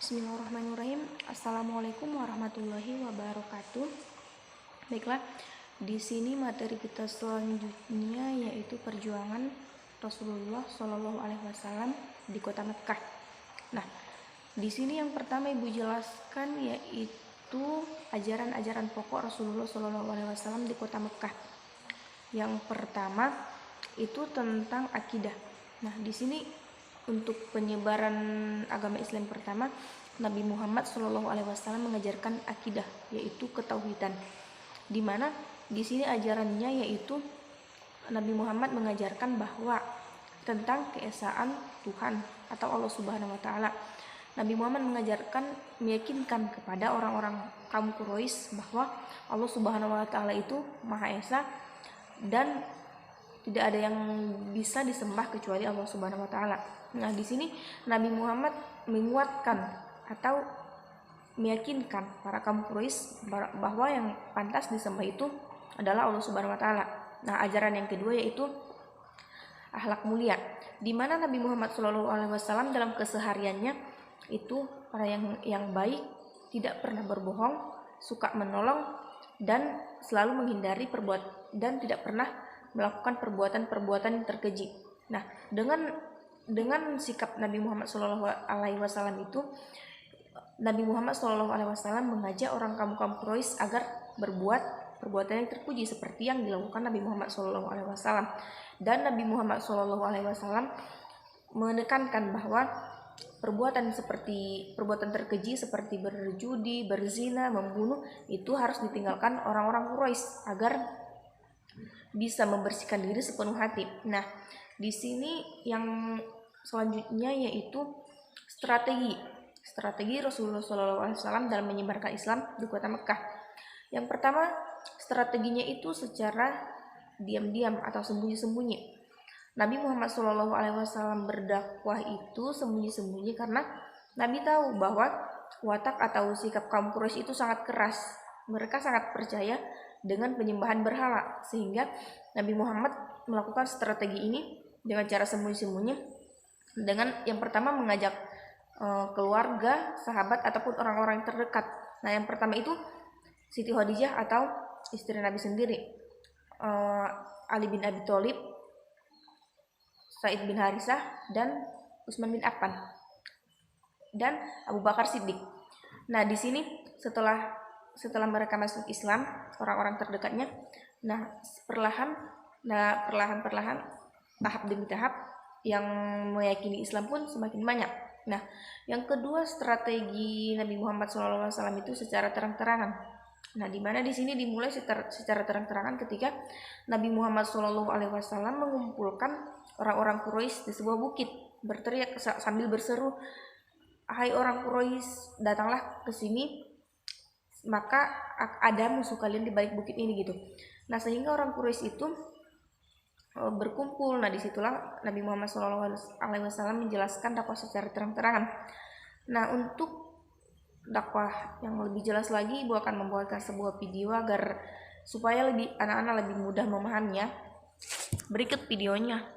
Bismillahirrahmanirrahim. Assalamualaikum warahmatullahi wabarakatuh. Baiklah, di sini materi kita selanjutnya yaitu perjuangan Rasulullah Shallallahu Alaihi Wasallam di kota Mekah. Nah, di sini yang pertama Ibu jelaskan yaitu ajaran-ajaran pokok Rasulullah Shallallahu Alaihi Wasallam di kota Mekah. Yang pertama itu tentang akidah. Nah, di sini untuk penyebaran agama Islam pertama, Nabi Muhammad SAW mengajarkan akidah, yaitu ketauhidan. Di mana di sini ajarannya yaitu Nabi Muhammad mengajarkan bahwa tentang keesaan Tuhan atau Allah Subhanahu wa taala. Nabi Muhammad mengajarkan meyakinkan kepada orang-orang kaum Quraisy bahwa Allah Subhanahu wa taala itu Maha Esa dan tidak ada yang bisa disembah kecuali Allah Subhanahu wa taala. Nah, di sini Nabi Muhammad menguatkan atau meyakinkan para kaum Quraisy bahwa yang pantas disembah itu adalah Allah Subhanahu wa taala. Nah, ajaran yang kedua yaitu akhlak mulia, di mana Nabi Muhammad SAW dalam kesehariannya itu orang yang baik, tidak pernah berbohong, suka menolong dan selalu menghindari dan tidak pernah melakukan perbuatan-perbuatan yang terkeji. Nah, dengan sikap Nabi Muhammad SAW itu, Nabi Muhammad SAW mengajak orang kaum Quraisy agar berbuat perbuatan yang terpuji seperti yang dilakukan Nabi Muhammad SAW. Dan Nabi Muhammad SAW menekankan bahwa perbuatan terkeji seperti berjudi, berzina, membunuh itu harus ditinggalkan orang-orang Quraisy agar bisa membersihkan diri sepenuh hati. Nah, di sini yang selanjutnya yaitu strategi Rasulullah SAW dalam menyebarkan Islam di kota Mekah. Yang pertama, strateginya itu secara diam-diam atau sembunyi-sembunyi. Nabi Muhammad SAW berdakwah itu sembunyi-sembunyi karena Nabi tahu bahwa watak atau sikap kaum Quraisy itu sangat keras. Mereka sangat percaya dengan penyembahan berhala, sehingga Nabi Muhammad melakukan strategi ini dengan cara sembunyi-sembunyi, dengan yang pertama mengajak keluarga, sahabat ataupun orang-orang yang terdekat. Nah, yang pertama itu Siti Khadijah atau istri Nabi sendiri, Ali bin Abi Thalib, Said bin Harisah, dan Utsman bin Affan, dan Abu Bakar Siddiq. Nah, di sini setelah mereka masuk Islam, orang-orang terdekatnya, perlahan, tahap demi tahap, yang meyakini Islam pun semakin banyak. Nah, yang kedua strategi Nabi Muhammad SAW itu secara terang-terangan. Nah, di mana di sini dimulai secara terang-terangan ketika Nabi Muhammad SAW mengumpulkan orang-orang Quraisy di sebuah bukit, berteriak sambil berseru, "Hai orang Quraisy, datanglah ke sini, maka ada musuh kalian di balik bukit ini," gitu. Nah, sehingga orang Quraisy itu berkumpul. Nah, disitulah Nabi Muhammad SAW menjelaskan dakwah secara terang-terangan. Nah, untuk dakwah yang lebih jelas lagi, Ibu akan membuatkan sebuah video supaya anak-anak lebih mudah memahaminya. Berikut videonya.